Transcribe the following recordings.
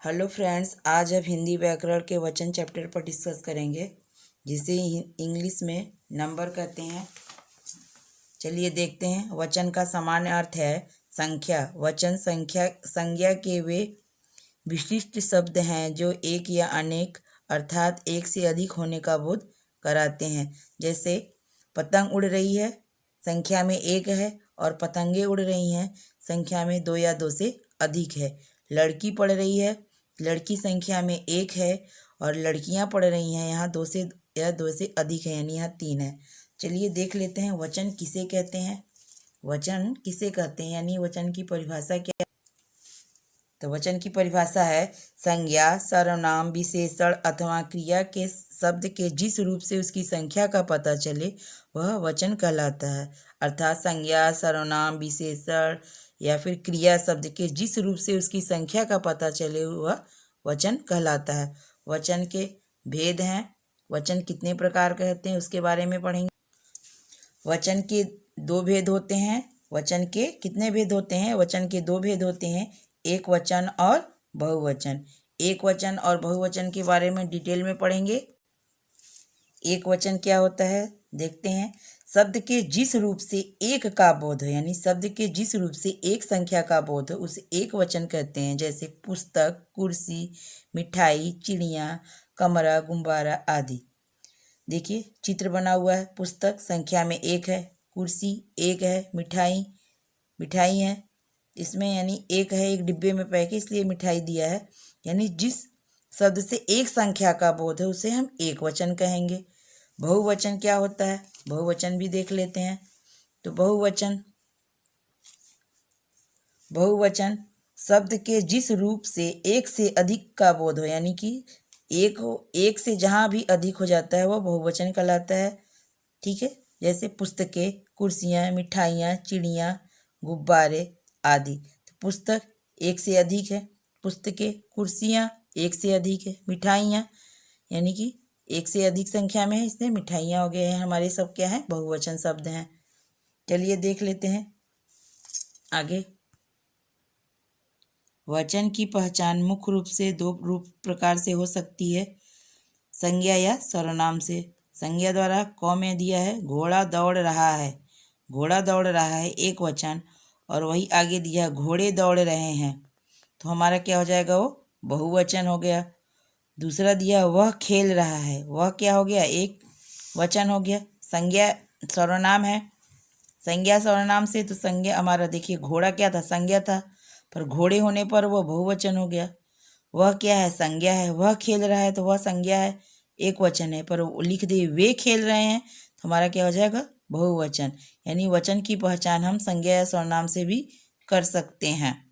Hello friends, आज अब हिंदी व्याकरण के वचन चैप्टर पर डिस्कस करेंगे, जिसे इंग्लिश में नंबर कहते हैं। चलिए देखते हैं। वचन का सामान्य अर्थ है संख्या। वचन संज्ञा के वे विशिष्ट शब्द हैं जो एक या अनेक अर्थात एक से अधिक होने का बोध कराते हैं। जैसे पतंग उड़ रही है, संख्या में एक है, और पतंगे उड़ रही हैं, संख्या में दो या दो से अधिक है। लड़की पढ़ रही है, लड़की संख्या में एक है, और लड़कियां पढ़ रही हैं, यहाँ दो से या दो से अधिक है, यानी यहाँ तीन है। चलिए देख लेते हैं वचन किसे कहते हैं। वचन किसे कहते हैं यानी वचन की परिभाषा क्या है। तो वचन की परिभाषा है संज्ञा, सर्वनाम, विशेषण अथवा क्रिया के शब्द के जिस रूप से उसकी संख्या का पता चले वह वचन कहलाता है। अर्थात संज्ञा, सर्वनाम, विशेषण या फिर क्रिया शब्द के जिस रूप से उसकी संख्या का पता चले वह वचन कहलाता है। वचन के भेद हैं। वचन कितने प्रकार के होते हैं उसके बारे में पढ़ेंगे। वचन के दो भेद होते हैं। वचन के कितने भेद होते हैं? वचन के दो भेद होते हैं, एक वचन और बहुवचन। एक वचन और बहुवचन के बारे में डिटेल में पढ़ेंगे। एक वचन क्या होता है देखते हैं। शब्द के जिस रूप से एक का बोध हो, यानी शब्द के जिस रूप से एक संख्या का बोध हो उसे एक वचन कहते हैं। जैसे पुस्तक, कुर्सी, मिठाई, चिड़िया, कमरा, गुब्बारा आदि। देखिए चित्र बना हुआ है। पुस्तक संख्या में एक है, कुर्सी एक है, मिठाई है, इसमें यानी एक है, एक डिब्बे में पैक है इसलिए मिठाई दिया है। यानी जिस शब्द से एक संख्या का बोध है उसे हम एक वचन कहेंगे। बहुवचन क्या होता है? बहुवचन भी देख लेते हैं। तो बहुवचन शब्द के जिस रूप से एक से अधिक का बोध हो, यानी कि एक से जहाँ भी अधिक हो जाता है वह बहुवचन कहलाता है। ठीक है, जैसे पुस्तकें, कुर्सियाँ, मिठाइयाँ, चिड़ियाँ, गुब्बारे आदि। तो पुस्तक एक से अधिक है, पुस्तकें, कुर्सियाँ एक से अधिक है, मिठाइयाँ यानी कि एक से अधिक संख्या में है, इसलिए मिठाइयाँ हो गए हैं हमारे। सब क्या है? बहुवचन शब्द हैं। चलिए देख लेते हैं आगे। वचन की पहचान मुख्य रूप से दो प्रकार से हो सकती है, संज्ञा या सर्वनाम से। संज्ञा द्वारा क में दिया है घोड़ा दौड़ रहा है, घोड़ा दौड़ रहा है एक वचन, और वही आगे दिया घोड़े दौड़ रहे हैं, तो हमारा क्या हो जाएगा? वो बहुवचन हो गया। दूसरा दिया वह खेल रहा है, वह क्या हो गया? एक वचन हो गया। संज्ञा सर्वनाम है, संज्ञा सर्वनाम से, तो संज्ञा हमारा देखिए घोड़ा क्या था? संज्ञा था, पर घोड़े होने पर वह बहुवचन हो गया। वह क्या है? संज्ञा है। वह खेल रहा है तो वह संज्ञा है, एक वचन है, पर वो लिख दे वे खेल रहे हैं तो हमारा क्या हो जाएगा? बहुवचन। यानी वचन की पहचान हम संज्ञा या सर्वनाम से भी कर सकते हैं।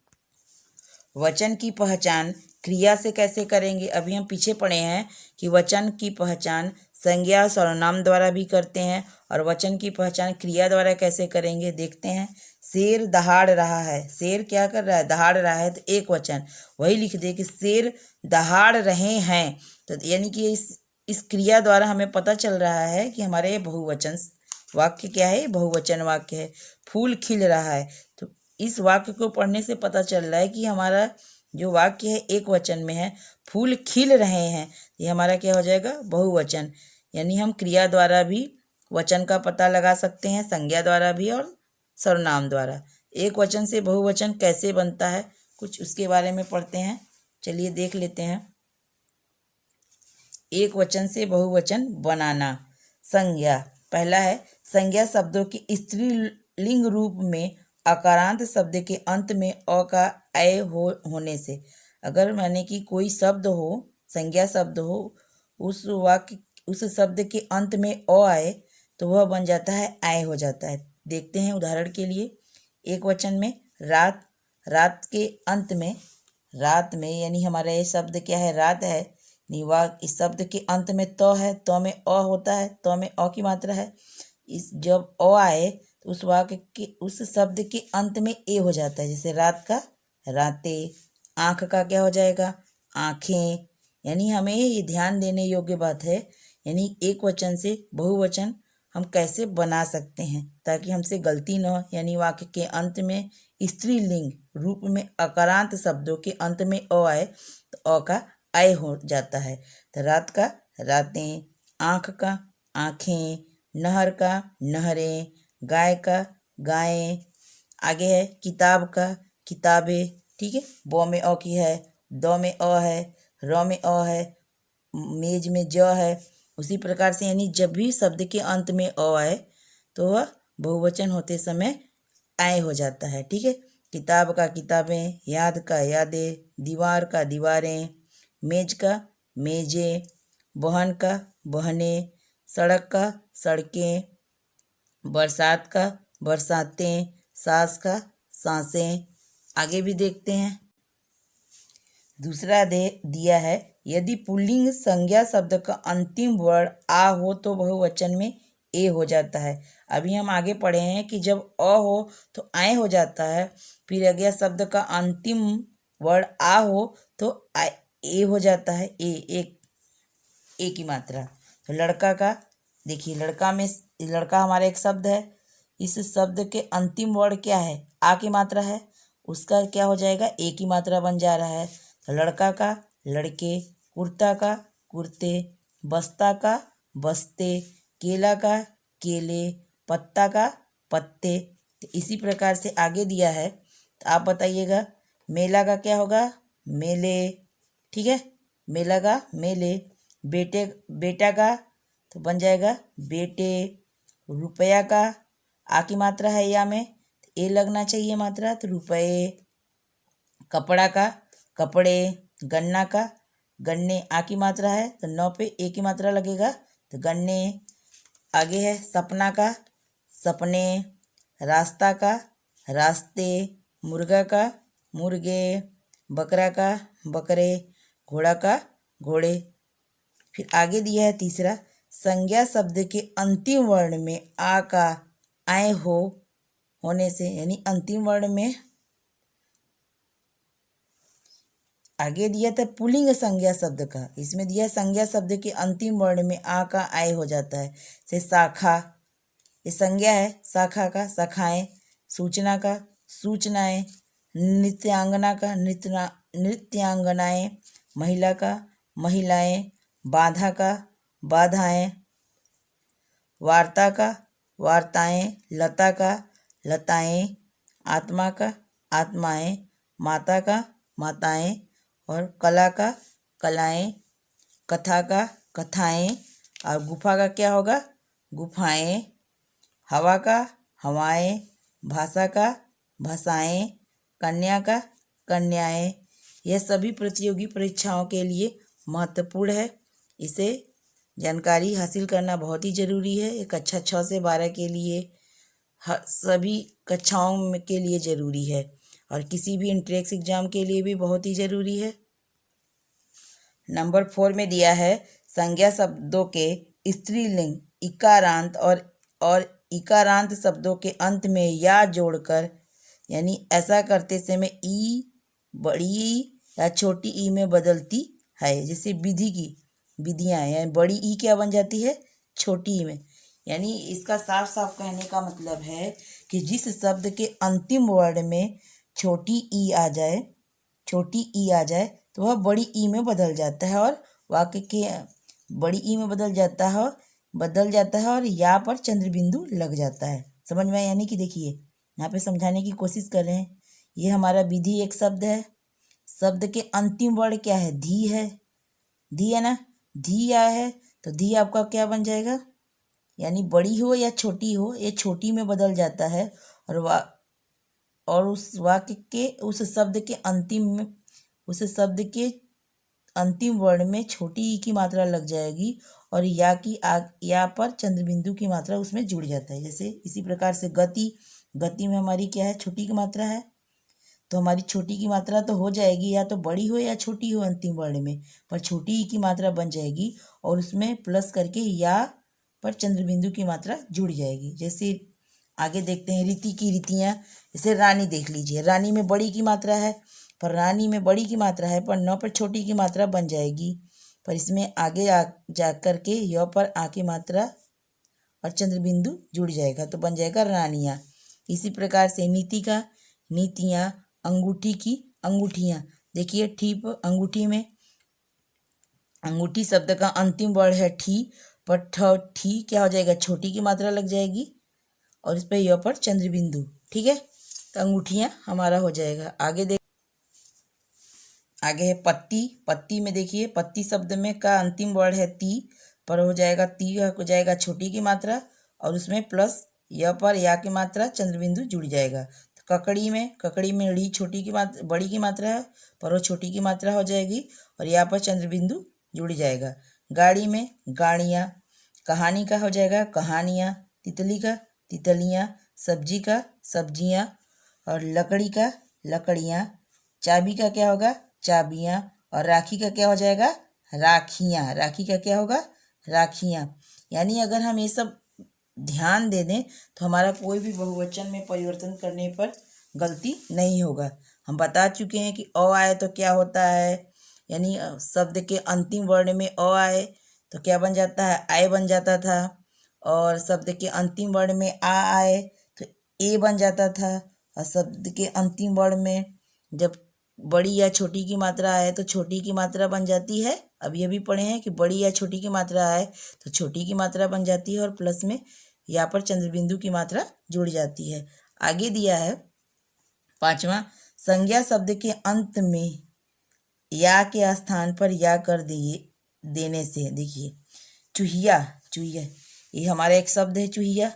वचन की पहचान क्रिया से कैसे करेंगे? अभी हम पीछे पढ़े हैं कि वचन की पहचान संज्ञा सर्वनाम द्वारा भी करते हैं, और वचन की पहचान क्रिया द्वारा कैसे करेंगे देखते हैं। शेर दहाड़ रहा है, शेर क्या कर रहा है? दहाड़ रहा है, तो एक वचन। वही लिख दे कि शेर दहाड़ रहे हैं, तो यानी कि इस क्रिया द्वारा हमें पता चल रहा है कि हमारे ये बहुवचन वाक्य क्या है? बहुवचन वाक्य है। फूल खिल रहा है, तो इस वाक्य को पढ़ने से पता चल रहा है कि हमारा जो वाक्य है एक वचन में है। फूल खिल रहे हैं, ये हमारा क्या हो जाएगा? बहुवचन। यानी हम क्रिया द्वारा भी वचन का पता लगा सकते हैं, संज्ञा द्वारा भी और सर्वनाम द्वारा। एक वचन से बहुवचन कैसे बनता है कुछ उसके बारे में पढ़ते हैं। चलिए देख लेते हैं। एक वचन से बहुवचन बनाना। संज्ञा पहला है, संज्ञा शब्दों के स्त्रीलिंग रूप में अकारांत शब्द के अंत में अ का ऐ होने से। अगर माने कि कोई शब्द हो, संज्ञा शब्द हो, उस शब्द के अंत में अ आए तो वह बन जाता है ऐ हो जाता है। देखते हैं उदाहरण के लिए। एक वचन में रात, रात के अंत में, रात में यानी हमारा ये शब्द क्या है? रात है। इस शब्द के अंत में तो है, तो में अ होता है, तो में अ की मात्रा है। इस जब अ आए तो उस वाक्य के उस शब्द के अंत में ए हो जाता है। जैसे रात का राते, आँख का क्या हो जाएगा? आँखें। यानी हमें ये ध्यान देने योग्य बात है, यानी एक वचन से बहुवचन हम कैसे बना सकते हैं ताकि हमसे गलती न हो। यानी वाक्य के अंत में स्त्रीलिंग रूप में अकारांत शब्दों के अंत में अ आए तो अ का आय हो जाता है। तो रात का रातें, आँख का आँखें, नहर का नहरें, गाय का गायें। आगे है किताब का किताबें। ठीक है, ब में अ की है, द में अ है, र में अ है, मेज में ज है। उसी प्रकार से यानी जब भी शब्द के अंत में अ आए तो वह बहुवचन होते समय आय हो जाता है। ठीक है, किताब का किताबें, याद का यादें, दीवार का दीवारें, मेज का मेजें, बहन का बहनें, सड़क का सड़कें, बरसात का बरसातें, सांस का सांसें। आगे भी देखते हैं। दूसरा दिया है, यदि पुल्लिंग संज्ञा शब्द का अंतिम वर्ण आ हो तो बहुवचन में ए हो जाता है। अभी हम आगे पढ़े हैं कि जब अ हो तो आए हो जाता है, फिर अगला शब्द का अंतिम वर्ण आ हो तो ए हो जाता है। ए की मात्रा। तो लड़का का देखिए, लड़का हमारा एक शब्द है। इस शब्द के अंतिम वर्ण क्या है? आ की मात्रा है, उसका क्या हो जाएगा? ए की मात्रा बन जा रहा है। तो लड़का का लड़के, कुर्ता का कुर्ते, बस्ता का बस्ते, केला का केले, पत्ता का पत्ते। तो इसी प्रकार से आगे दिया है, तो आप बताइएगा मेला का क्या होगा? मेले। ठीक है, मेला का मेले। बेटा का तो बन जाएगा बेटे। रुपया का आ की मात्रा है या में, तो ए लगना चाहिए मात्रा, तो रुपए। कपड़ा का कपड़े, गन्ना का गन्ने, आ की मात्रा है तो नौ पे ए की मात्रा लगेगा, तो गन्ने। आगे है सपना का सपने, रास्ता का रास्ते, मुर्गा का मुर्गे, बकरा का बकरे, घोड़ा का घोड़े। फिर आगे दिया है तीसरा, संज्ञा शब्द के अंतिम वर्ण में आ का आए होने से, यानी अंतिम वर्ण में आगे दिया था पुल्लिंग संज्ञा शब्द का, इसमें दिया संज्ञा शब्द के अंतिम वर्ण में आ का आय हो जाता है। से शाखा, ये संज्ञा है, शाखा का शाखाएं, सूचना का सूचनाएं, नृत्यांगना का नृत्यांगनाएं, महिला का महिलाएं, बाधा का बाधाएं, वार्ता का वार्ताएं, लता का लताएं, आत्मा का आत्माएं, माता का माताएं, और कला का कलाएं, कथा का कथाएं, और गुफा का क्या होगा? गुफाएं। हवा का हवाएं, भाषा का भाषाएं, कन्या का कन्याएं। यह सभी प्रतियोगी परीक्षाओं के लिए महत्वपूर्ण है। इसे जानकारी हासिल करना बहुत ही ज़रूरी है। एक कक्षा 6 से 12 के लिए सभी कक्षाओं के लिए ज़रूरी है, और किसी भी इंट्रेंस एग्जाम के लिए भी बहुत ही ज़रूरी है। नंबर 4 में दिया है, संज्ञा शब्दों के स्त्रीलिंग इकारांत और इकारांत शब्दों के अंत में या जोड़कर, यानी ऐसा करते समय ई बड़ी या छोटी ई में बदलती है। जैसे विधि की विधियाँ, यानी बड़ी ई क्या बन जाती है? छोटी ई में। यानी इसका साफ साफ कहने का मतलब है कि जिस शब्द के अंतिम वर्ण में छोटी ई आ जाए तो वह बड़ी ई में बदल जाता है, और वाक्य के बड़ी ई में बदल जाता है और या पर चंद्र बिंदु लग जाता है। समझ में? यानी कि देखिए यहाँ पे समझाने की कोशिश कर रहे हैं। ये हमारा विधि एक शब्द है। शब्द के अंतिम वर्ण क्या है? धी है। धी है ना? धी आया है तो धी आपका क्या बन जाएगा? यानी बड़ी हो या छोटी हो, ये छोटी में बदल जाता है, और उस वाक्य के उस शब्द के अंतिम वर्ण में छोटी ई की मात्रा लग जाएगी, और या पर चंद्र बिंदु की मात्रा उसमें जुड़ जाता है। जैसे इसी प्रकार से गति में हमारी क्या है? छोटी की मात्रा है, तो हमारी छोटी की मात्रा तो हो जाएगी, या तो बड़ी हो या छोटी हो अंतिम वर्ण में, पर छोटी ई की मात्रा बन जाएगी, और उसमें प्लस करके या पर चंद्र बिंदु की मात्रा जुड़ जाएगी। जैसे आगे देखते हैं रीति की रीतियाँ। जैसे रानी देख लीजिए, रानी में बड़ी की मात्रा है, पर न पर छोटी की मात्रा बन जाएगी, पर इसमें आगे जा कर के य पर आ की मात्रा और चंद्र बिंदु जुड़ जाएगा, तो बन जाएगा रानियाँ। इसी प्रकार से नीतियाँ, अंगूठी की अंगूठियाँ। देखिए ठी पर अंगूठी में अंगूठी शब्द का अंतिम वर्ण है ठी, पर ठी क्या हो जाएगा, छोटी की मात्रा लग जाएगी और इस पर य पर चंद्र बिंदु। ठीक है, तो अंगूठियाँ हमारा हो जाएगा। आगे है पत्ती। पत्ती में देखिए पत्ती शब्द में का अंतिम वर्ण है ती, पर हो जाएगा ती हो जाएगा छोटी की मात्रा और उसमें प्लस य पर या की मात्रा चंद्र बिंदु जुड़ जाएगा। तो ककड़ी में ड़ी छोटी की मात्रा बड़ी की मात्रा है, पर वो छोटी की मात्रा हो जाएगी और यहाँ पर चंद्र बिंदु जुड़ जाएगा। गाड़ी में गाड़ियाँ, कहानी का हो जाएगा कहानियाँ, तितली का तितलियाँ, सब्जी का सब्जियाँ और लकड़ी का लकड़ियाँ, चाबी का क्या होगा चाबियाँ और राखी का क्या हो जाएगा राखियाँ। राखी का क्या होगा राखियाँ। यानी अगर हम ये सब ध्यान दे दें तो हमारा कोई भी बहुवचन में परिवर्तन करने पर गलती नहीं होगा। हम बता चुके हैं कि अ आए तो क्या होता है, यानी शब्द के अंतिम वर्ण में अ आए तो क्या बन जाता है आय बन जाता था, और शब्द के अंतिम वर्ण में आ आए तो ए बन जाता था, और शब्द के अंतिम वर्ण में जब बड़ी या छोटी की मात्रा आए तो छोटी की मात्रा बन जाती है। अभी अभी पढ़े हैं कि बड़ी या छोटी की मात्रा आए तो छोटी की मात्रा बन जाती है और प्लस में यहाँ पर चंद्र बिंदु की मात्रा जुड़ जाती है। आगे दिया है पांचवा, संज्ञा शब्द के अंत में या के स्थान पर या कर देने से। देखिए चूहिया, चूहिया ये हमारा एक शब्द है चूहिया।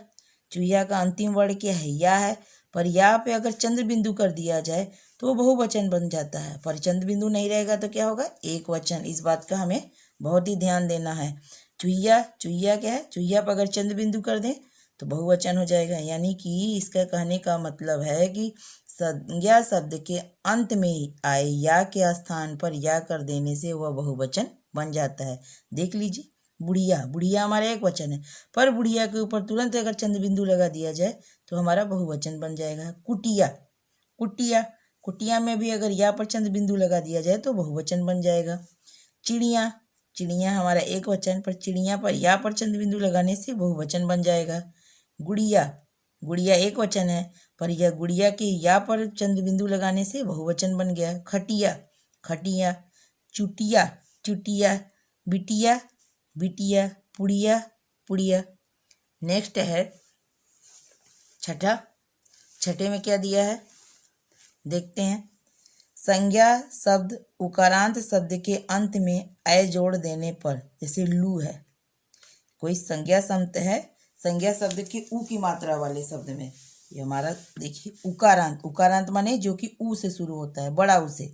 चूहिया का अंतिम वर्ण क्या है या है, पर यहाँ पे अगर चंद्र बिंदु कर दिया जाए तो वो बहुवचन बन जाता है, पर चंद्र बिंदु नहीं रहेगा तो क्या होगा एक वचन। इस बात का हमें बहुत ही ध्यान देना है। चूहिया, चूहिया क्या है, चूहिया पर अगर चंद्र बिंदु कर दें तो बहुवचन हो जाएगा। यानी कि इसका कहने का मतलब है कि संज्ञा शब्द के अंत में आए या के स्थान पर या कर देने से वह बहुवचन बन जाता है। देख लीजिए बुढ़िया, बुढ़िया हमारा एक वचन है, पर बुढ़िया के ऊपर तुरंत अगर चंद्र बिंदु लगा दिया जाए तो हमारा बहुवचन बन जाएगा। कुटिया, कुटिया, कुटिया में भी अगर या पर चंद्र बिंदु लगा दिया जाए तो बहुवचन बन जाएगा। चिड़िया, चिड़िया हमारा एक वचन, पर चिड़िया पर या पर चंद्र बिंदु लगाने से बहुवचन बन जाएगा। गुड़िया, गुड़िया एक वचन है, पर यह गुड़िया के या पर चंद्र बिंदु लगाने से बहुवचन बन गया। खटिया, खटिया, चुटिया, चुटिया, बिटिया, बिटिया, पुड़िया, पुड़िया। नेक्स्ट है छठा। छठे में क्या दिया है देखते हैं। संज्ञा शब्द उकारांत शब्द के अंत में अय जोड़ देने पर, जैसे लू है, कोई संज्ञा शब्द है, संज्ञा शब्द के ऊ की मात्रा वाले शब्द में ये हमारा देखिए उकारांत, उकारांत माने जो कि ऊ से शुरू होता है, बड़ा ऊ से।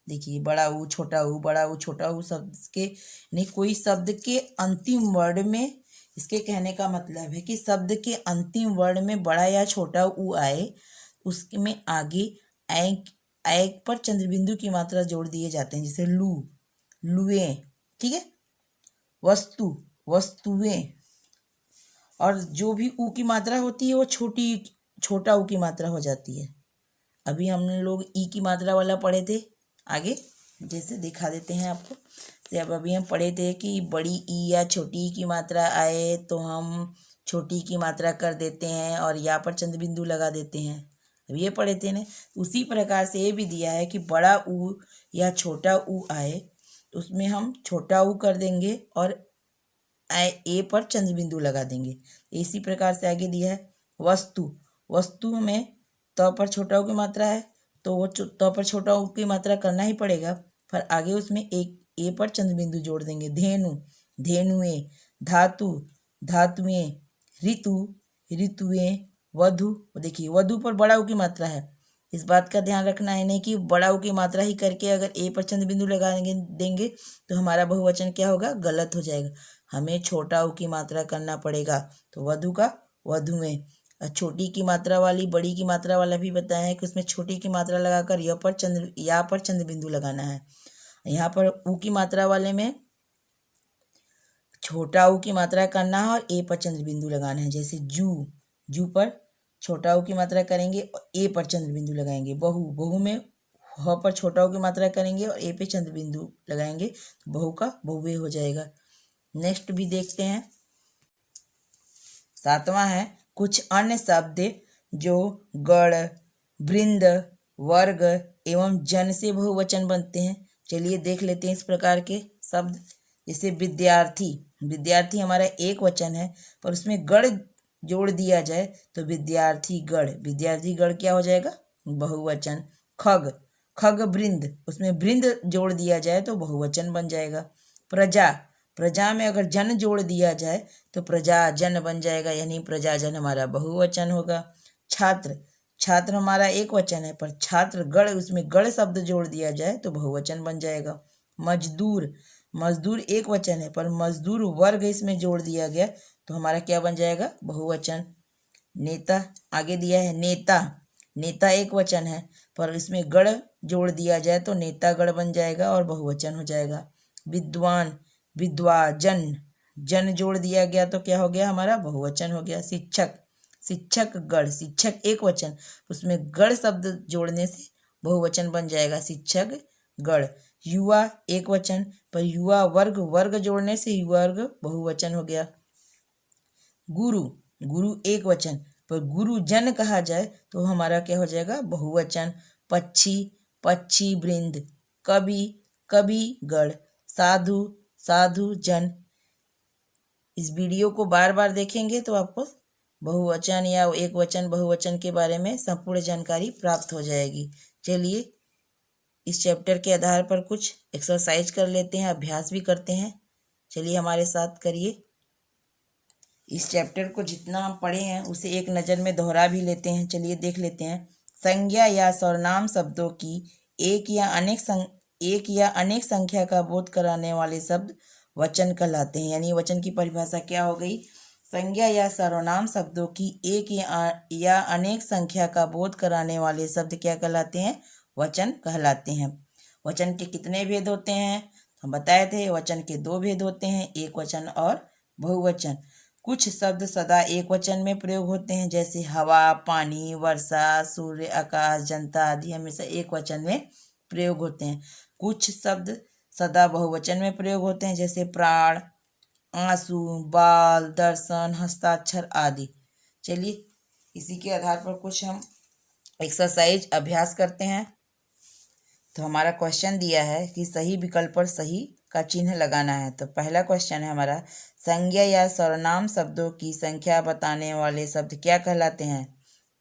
देखिए बड़ा ऊ छोटा ऊ, बड़ा ऊ छोटा ऊ शब्द के नहीं, कोई शब्द के अंतिम वर्ण में, इसके कहने का मतलब है कि शब्द के अंतिम वर्ण में बड़ा या छोटा ऊ आए उसमें आगे ऐ पर चंद्र बिंदु की मात्रा जोड़ दिए जाते हैं, जैसे लू, लुए। ठीक है, वस्तु, वस्तुएं, और जो भी ऊ की मात्रा होती है वो छोटा ऊ की मात्रा हो जाती है। अभी हम लोग ई की मात्रा वाला पढ़े थे, आगे जैसे दिखा देते हैं आपको। जब अभी हम पढ़े थे कि बड़ी ई या छोटी ई की मात्रा आए तो हम छोटी की मात्रा कर देते हैं और यहाँ पर चंद्र बिंदु लगा देते हैं, अब ये पढ़े थे ना। उसी प्रकार से ये भी दिया है कि बड़ा ऊ या छोटा ऊ आए उसमें हम छोटा ऊ कर देंगे और ए पर चंद्र बिंदु लगा देंगे। इसी प्रकार से आगे दिया है वस्तु, वस्तु में त पर छोटा ऊ की मात्रा है तो वो त पर छोटा ऊ की मात्रा करना ही पड़ेगा, पर आगे उसमें एक ए पर चंद्र बिंदु जोड़ देंगे। धेनु, धेनुएं, धातु, धातुएं, ऋतु, ऋतुएं, वधु, देखिए वधु पर बड़ा ऊ की मात्रा है, इस बात का ध्यान रखना है नहीं कि बड़ा ऊ की मात्रा ही करके अगर ए पर चंद्र बिंदु लगा देंगे तो हमारा बहुवचन क्या होगा गलत हो जाएगा। हमें छोटा ऊ की मात्रा करना पड़ेगा, तो वधु का वधुएं। छोटी की मात्रा वाली बड़ी की मात्रा वाला भी बताया है कि उसमें छोटी की मात्रा लगाकर या पर चंद्र बिंदु लगाना है। यहाँ पर ऊ की मात्रा वाले में छोटा ऊ की मात्रा करना है और ए पर चंद्र बिंदु लगाना है, जैसे जू, जू पर छोटा ऊ की मात्रा करेंगे और ए पर चंद्र बिंदु लगाएंगे। बहु, बहु में ह पर छोटा ऊ की मात्रा करेंगे और ए पे चंद्र बिंदु लगाएंगे, तो बहु का बहुए हो जाएगा। नेक्स्ट भी देखते हैं, सातवां है कुछ अन्य शब्द जो गढ़, वृंद, वर्ग एवं जन से बहुवचन बनते हैं। चलिए देख लेते हैं इस प्रकार के शब्द। जैसे विद्यार्थी, विद्यार्थी हमारा एक वचन है, पर उसमें गण जोड़ दिया जाए तो विद्यार्थीगण, विद्यार्थीगण क्या हो जाएगा? बहुवचन। खग, खग वृंद, उसमें वृंद जोड़ दिया जाए तो बहुवचन बन जाएगा। प्रजा, प्रजा में अगर जन जोड़ दिया जाए तो प्रजाजन बन जाएगा, यानी प्रजाजन हमारा बहुवचन होगा। छात्र, छात्र हमारा एक वचन है, पर छात्र गण, उसमें गण शब्द जोड़ दिया जाए तो बहुवचन बन जाएगा। मजदूर, मजदूर एक वचन है, पर मजदूर वर्ग इसमें जोड़ दिया गया तो हमारा क्या बन जाएगा? बहुवचन। नेता आगे दिया है, नेता, नेता एक वचन है, पर इसमें गण जोड़ दिया जाए तो नेतागण बन जाएगा और बहुवचन हो जाएगा। विद्वान, विद्वाजन, जन जोड़ दिया गया तो क्या हो गया? हमारा बहुवचन हो गया। शिक्षक, शिक्षक गण, शिक्षक एक वचन, उसमें गण शब्द जोड़ने से बहुवचन बन जाएगा, शिक्षक गण। युवा एक वचन, पर युवा वर्ग, वर्ग जोड़ने से युवा वर्ग बहुवचन हो गया। गुरु, गुरु एक वचन, पर गुरुजन कहा जाए तो हमारा क्या हो जाएगा? बहुवचन। पक्षी, पक्षी वृंद। कवि, कवि गण। साधु, साधु जन। इस वीडियो को बार बार देखेंगे तो आपको बहुवचन या एक वचन बहुवचन के बारे में संपूर्ण जानकारी प्राप्त हो जाएगी। चलिए इस चैप्टर के आधार पर कुछ एक्सरसाइज कर लेते हैं, अभ्यास भी करते हैं। चलिए हमारे साथ करिए। इस चैप्टर को जितना हम पढ़े हैं उसे एक नज़र में दोहरा भी लेते हैं। चलिए देख लेते हैं। संज्ञा या सर्वनाम शब्दों की एक या अनेक संख्या का बोध कराने वाले शब्द वचन कहलाते हैं। यानी वचन की परिभाषा क्या हो गई? संज्ञा या सर्वनाम शब्दों की एक या अनेक संख्या का बोध कराने वाले शब्द क्या कहलाते हैं? वचन कहलाते हैं। वचन के कितने भेद होते हैं? हम बताए थे वचन के दो भेद होते हैं, एक वचन और बहुवचन। कुछ शब्द सदा एक वचन में प्रयोग होते हैं, जैसे हवा, पानी, वर्षा, सूर्य, आकाश, जनता आदि हमेशा एक वचन में प्रयोग होते हैं। कुछ शब्द सदा बहुवचन में प्रयोग होते हैं, जैसे प्राण, आंसू, बाल, दर्शन, हस्ताक्षर आदि। चलिए इसी के आधार पर कुछ हम एक्सरसाइज अभ्यास करते हैं। तो हमारा क्वेश्चन दिया है कि सही विकल्प पर सही का चिन्ह लगाना है। तो पहला क्वेश्चन है हमारा, संज्ञा या सर्वनाम शब्दों की संख्या बताने वाले शब्द क्या कहलाते हैं?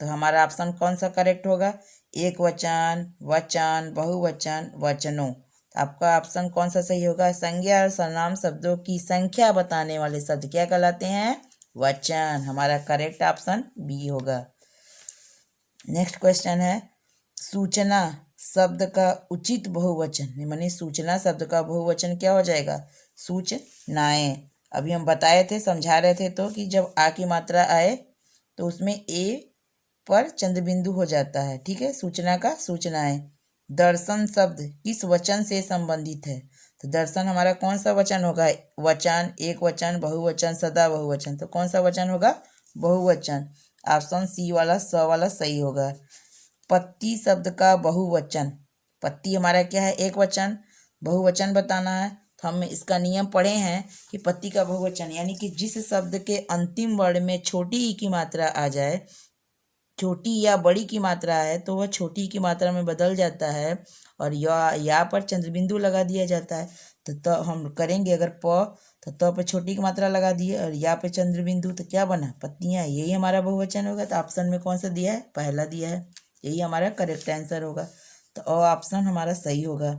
तो हमारा ऑप्शन कौन सा करेक्ट होगा? एक वचन, वचन, बहुवचन, वचनों। तो आपका ऑप्शन कौन सा सही होगा? संज्ञा और सर्वनाम शब्दों की संख्या बताने वाले शब्द क्या कहलाते हैं? वचन। हमारा करेक्ट ऑप्शन बी होगा। नेक्स्ट क्वेश्चन है, सूचना शब्द का उचित बहुवचन, माने सूचना शब्द का बहुवचन क्या हो जाएगा? सूचनाएं। अभी हम बताए थे, समझा रहे थे तो कि जब आ की मात्रा आए तो उसमें ए पर चंद्र बिंदु हो जाता है। ठीक है, सूचना का सूचनाएं। दर्शन शब्द किस वचन से संबंधित है? तो दर्शन हमारा कौन सा वचन होगा? वचन, एक वचन, बहुवचन, सदा बहुवचन। तो कौन सा वचन होगा? बहुवचन। ऑप्शन सी वाला, स वाला सही होगा। पत्ती शब्द का बहुवचन, पत्ती हमारा क्या है? एक वचन। बहुवचन बताना है तो हम इसका नियम पढ़े हैं कि पत्ती का बहुवचन यानी कि जिस शब्द के अंतिम वर्ण में छोटी ई की मात्रा आ जाए, छोटी या बड़ी की मात्रा है तो वह छोटी की मात्रा में बदल जाता है और या पर चंद्रबिंदु लगा दिया जाता है। तो हम करेंगे अगर तो पे छोटी की मात्रा लगा दिए और या पे चंद्रबिंदु, तो क्या बना? पत्तियां। यही हमारा बहुवचन होगा। तो ऑप्शन में कौन सा दिया है? पहला दिया है। यही हमारा करेक्ट आंसर होगा। तो ऑप्शन हमारा सही होगा।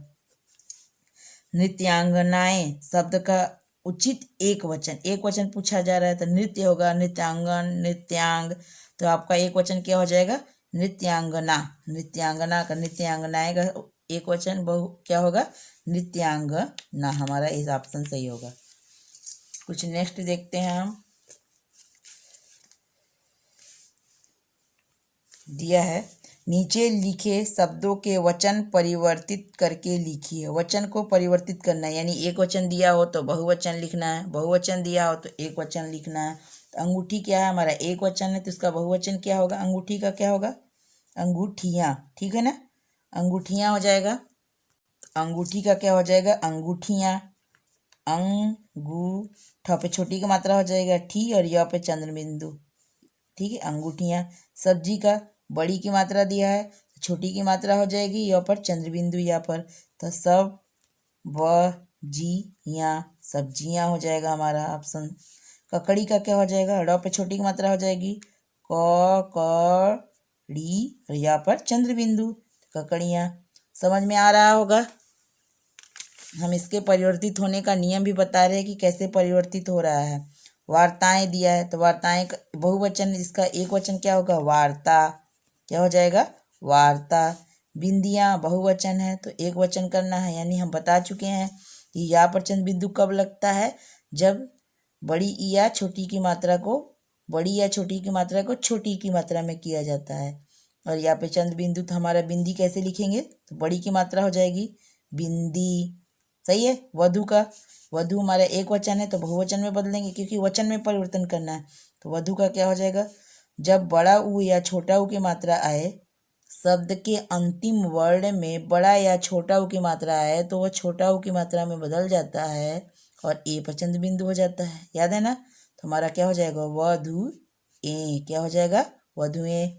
नृत्यांगनाएं शब्द का उचित एक वचन, एक वचन पूछा जा रहा है तो नृत्य होगा, नृत्यांगन, नृत्यांग। तो आपका एक वचन क्या हो जाएगा? नृत्यांगना। नृत्यांगना का, नृत्यांगनाएं का एक वचन क्या होगा? नृत्यांगना। हमारा इस ऑप्शन सही होगा। कुछ नेक्स्ट देखते हैं हम। दिया है, नीचे लिखे शब्दों के वचन परिवर्तित करके लिखिए। वचन को परिवर्तित करना है, यानी एक वचन दिया हो तो बहुवचन लिखना है, बहुवचन दिया हो तो एक वचन लिखना है। तो अंगूठी क्या है? हमारा एक वचन है तो इसका बहुवचन क्या होगा? अंगूठी का क्या होगा? अंगूठियाँ। ठीक है ना, अंगूठियाँ हो जाएगा। अंगूठी का क्या हो जाएगा? अंगूठियाँ। अंगूठा पे छोटी की मात्रा हो जाएगा ठी और या पे चंद्रबिंदु। ठीक है, अंगूठियाँ। सब्जी का बड़ी की मात्रा दिया है तो छोटी की मात्रा हो जाएगी यहाँ पर चंद्रबिंदु यहाँ पर, तो सब व जी यहाँ सब्जियाँ हो जाएगा हमारा ऑप्शन। ककड़ी का क्या हो जाएगा, ड़ पे छोटी की मात्रा हो जाएगी क ड़ी और यहाँ पर चंद्रबिंदु ककड़ियाँ। समझ में आ रहा होगा। हम इसके परिवर्तित होने का नियम भी बता रहे हैं कि कैसे परिवर्तित हो रहा है। वार्ताएं दिया है तो वार्ताएं बहुवचन, इसका एक वचन क्या होगा, वार्ता, क्या हो जाएगा, वार्ता। बिंदियाँ बहुवचन है तो एक वचन करना है, यानी हम बता चुके हैं कि यहाँ पर चंद्रबिंदु कब लगता है, जब बड़ी या छोटी की मात्रा को बड़ी या छोटी की मात्रा को छोटी की मात्रा में किया जाता है। और यहाँ पे चंद्रबिंदु तो हमारा बिंदी कैसे लिखेंगे, तो बड़ी की मात्रा हो जाएगी बिंदी, सही है। वधु का, वधु हमारा एक वचन है तो बहुवचन में बदलेंगे क्योंकि वचन में परिवर्तन करना है। तो वधु का क्या हो जाएगा, जब बड़ा ऊ या छोटा ऊ की मात्रा आए, शब्द के अंतिम वर्ण में बड़ा या छोटा ऊ की मात्रा आए तो वह छोटा ऊ की मात्रा में बदल जाता है और ए पर चंद्रबिंदु हो जाता है, याद है ना। तो हमारा क्या हो जाएगा, वधु ए, क्या हो जाएगा, वधुएं।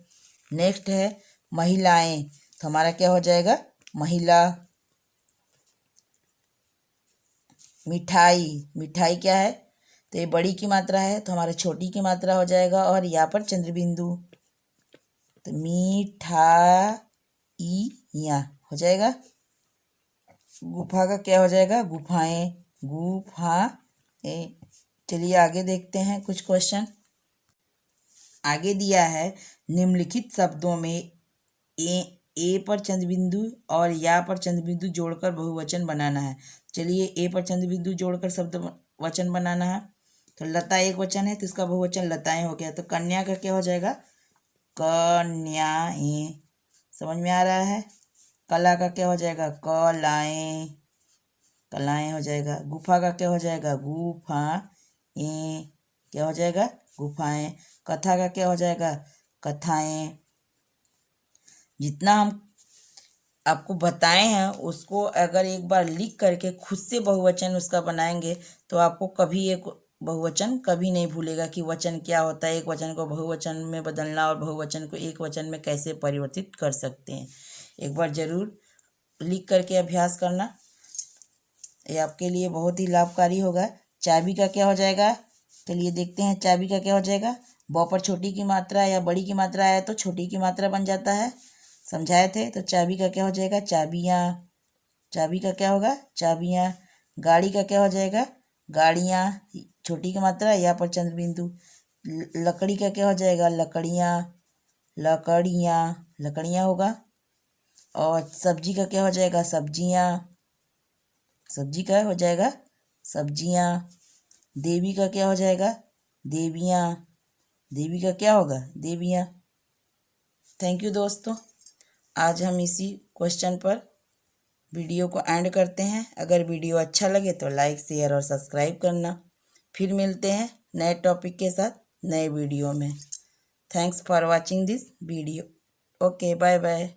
नेक्स्ट है महिलाएं, तो हमारा क्या हो जाएगा, महिला। मिठाई, मिठाई क्या है, तो ये बड़ी की मात्रा है तो हमारा छोटी की मात्रा हो जाएगा और यहाँ पर चंद्रबिंदु, तो मीठाई यहाँ हो जाएगा। गुफा का क्या हो जाएगा, गुफाएं, गुफाएं। चलिए आगे देखते हैं कुछ क्वेश्चन। आगे दिया है निम्नलिखित शब्दों में ए पर चंद्रबिंदु और या पर चंद्रबिंदु जोड़कर बहुवचन बनाना है। चलिए ए पर चंद्रबिंदु जोड़कर शब्द वचन बनाना है। तो लता एक वचन है तो इसका बहुवचन लताएं हो गया। तो कन्या का क्या हो जाएगा, कन्याएं, समझ में आ रहा है। कला का क्या हो जाएगा, कलाएं, कलाएं हो जाएगा। गुफा का क्या हो जाएगा, गुफाएं, क्या हो जाएगा, गुफाएं। कथा का क्या हो जाएगा, कथाएं। जितना हम आपको बताए हैं उसको अगर एक बार लिख करके खुद से बहुवचन उसका बनाएंगे तो आपको कभी एक बहुवचन कभी नहीं भूलेगा कि वचन क्या होता है, एक वचन को बहुवचन में बदलना और बहुवचन को एक वचन में कैसे परिवर्तित कर सकते हैं। एक बार ज़रूर लिख करके अभ्यास करना, ये आपके लिए बहुत ही लाभकारी होगा। चाबी का क्या हो जाएगा, चलिए देखते हैं। चाबी का क्या हो जाएगा, ब पर छोटी की मात्रा या बड़ी की मात्रा आया तो छोटी की मात्रा बन जाता है, समझाए थे। तो चाबी का क्या हो जाएगा, चाबियाँ, चाबी का क्या होगा, चाबियाँ। गाड़ी का क्या हो जाएगा, गाड़ियाँ, छोटी की मात्रा यहाँ पर चंद्रबिंदु। लकड़ी का क्या हो जाएगा, लकड़ियाँ, लकड़ियाँ, लकड़ियाँ होगा। और सब्जी का क्या हो जाएगा, सब्जियाँ, सब्जी का हो जाएगा सब्जियाँ। देवी का क्या हो जाएगा, देवियाँ, देवी का क्या होगा, देवियाँ। थैंक यू दोस्तों, आज हम इसी क्वेश्चन पर वीडियो को एंड करते हैं। अगर वीडियो अच्छा लगे तो लाइक, शेयर और सब्सक्राइब करना। फिर मिलते हैं नए टॉपिक के साथ नए वीडियो में। Thanks for watching this video. Okay, bye bye.